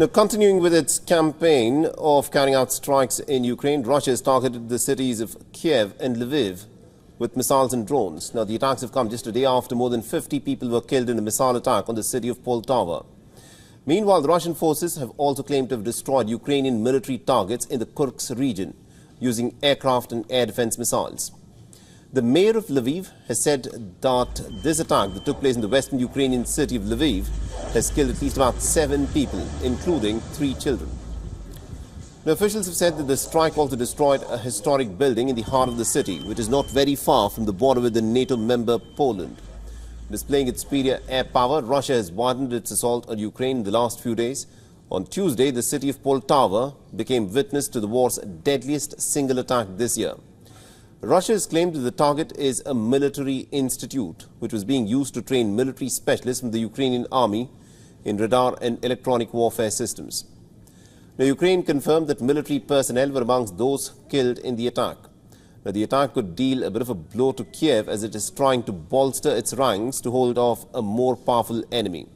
Now, continuing with its campaign of carrying out strikes in Ukraine, Russia has targeted the cities of Kyiv and Lviv with missiles and drones. Now, the attacks have come just a day after more than 50 people were killed in a missile attack on the city of Poltava. Meanwhile, the Russian forces have also claimed to have destroyed Ukrainian military targets in the Kursk region using aircraft and air defense missiles. The mayor of Lviv has said that this attack that took place in the western Ukrainian city of Lviv has killed at least about 7 people, including 3 children. The officials have said that the strike also destroyed a historic building in the heart of the city, which is not very far from the border with the NATO member Poland. Displaying its superior air power, Russia has widened its assault on Ukraine in the last few days. On Tuesday, the city of Poltava became witness to the war's deadliest single attack this year. Russia has claimed that the target is a military institute, which was being used to train military specialists from the Ukrainian army in radar and electronic warfare systems. Now, Ukraine confirmed that military personnel were amongst those killed in the attack. Now, the attack could deal a bit of a blow to Kiev as it is trying to bolster its ranks to hold off a more powerful enemy.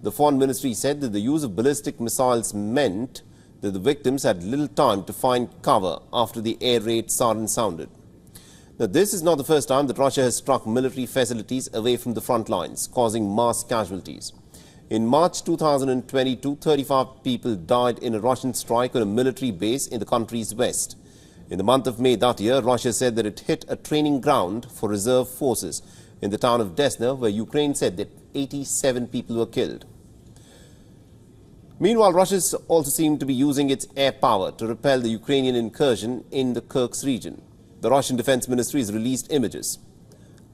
The Foreign Ministry said that the use of ballistic missiles meant that the victims had little time to find cover after the air raid siren sounded. Now, this is not the first time that Russia has struck military facilities away from the front lines, causing mass casualties. In March 2022, 35 people died in a Russian strike on a military base in the country's west. In the month of May that year, Russia said that it hit a training ground for reserve forces in the town of Desna, where Ukraine said that 87 people were killed. Meanwhile, Russia also seemed to be using its air power to repel the Ukrainian incursion in the Kursk region. The Russian Defense Ministry has released images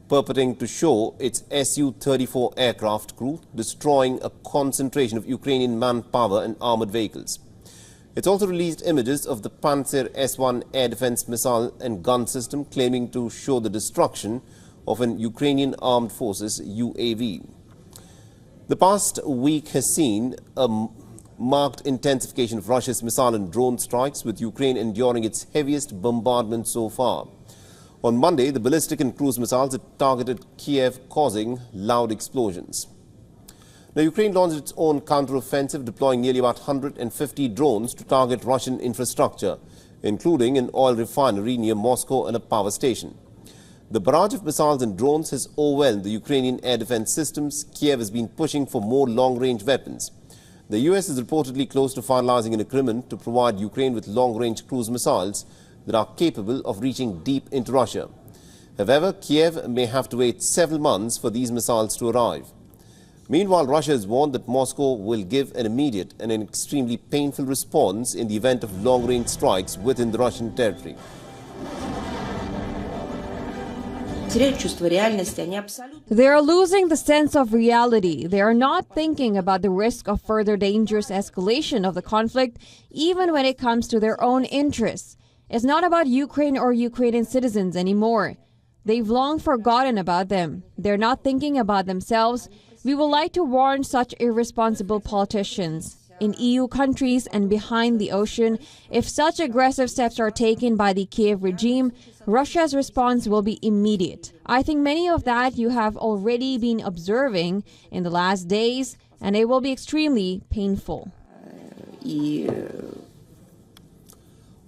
purporting to show its Su-34 aircraft crew destroying a concentration of Ukrainian manpower and armored vehicles. It's also released images of the Pantsir S-1 air defense missile and gun system, claiming to show the destruction of an Ukrainian armed forces UAV. The past week has seen a marked intensification of Russia's missile and drone strikes, with Ukraine enduring its heaviest bombardment so far. On Monday, the ballistic and cruise missiles had targeted Kiev, causing loud explosions. Now, Ukraine launched its own counter-offensive, deploying nearly about 150 drones to target Russian infrastructure, including an oil refinery near Moscow and a power station. The barrage of missiles and drones has overwhelmed the Ukrainian air defense systems. Kiev has been pushing for more long-range weapons. The US is reportedly close to finalizing an agreement to provide Ukraine with long-range cruise missiles that are capable of reaching deep into Russia. However, Kiev may have to wait several months for these missiles to arrive. Meanwhile, Russia has warned that Moscow will give an immediate and an extremely painful response in the event of long-range strikes within the Russian territory. They are losing the sense of reality. They are not thinking about the risk of further dangerous escalation of the conflict, even when it comes to their own interests. It's not about Ukraine or Ukrainian citizens anymore. They've long forgotten about them. They're not thinking about themselves. We would like to warn such irresponsible politicians in EU countries and behind the ocean. If such aggressive steps are taken by the Kiev regime, Russia's response will be immediate. I think many of that you have already been observing in the last days, and it will be extremely painful.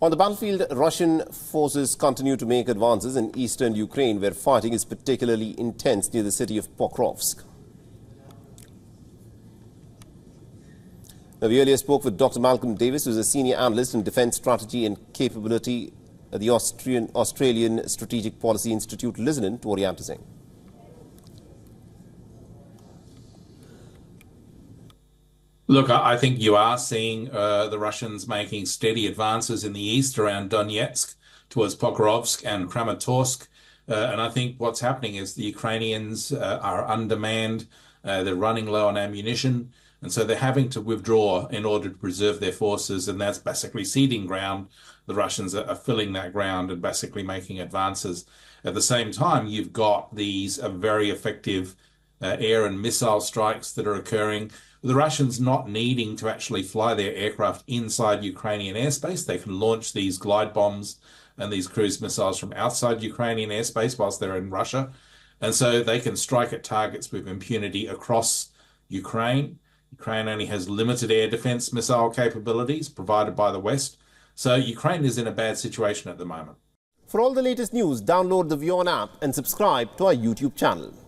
On the battlefield, Russian forces continue to make advances in eastern Ukraine, where fighting is particularly intense near the city of Pokrovsk. Now, we earlier spoke with Dr. Malcolm Davis, who is a senior analyst in defense strategy and capability at the Australian Strategic Policy Institute. Listen to what he had to say. Look, I think you are seeing the Russians making steady advances in the east around Donetsk towards Pokrovsk and Kramatorsk. And I think what's happening is the Ukrainians are undermanned, they're running low on ammunition, and so they're having to withdraw in order to preserve their forces, and that's basically ceding ground. The Russians are filling that ground and basically making advances. At the same time, you've got these very effective air and missile strikes that are occurring. The Russians not needing to actually fly their aircraft inside Ukrainian airspace. They can launch these glide bombs and these cruise missiles from outside Ukrainian airspace whilst they're in Russia. And so they can strike at targets with impunity across Ukraine. Ukraine only has limited air defense missile capabilities provided by the West. So Ukraine is in a bad situation at the moment. For all the latest news, download the WION app and subscribe to our YouTube channel.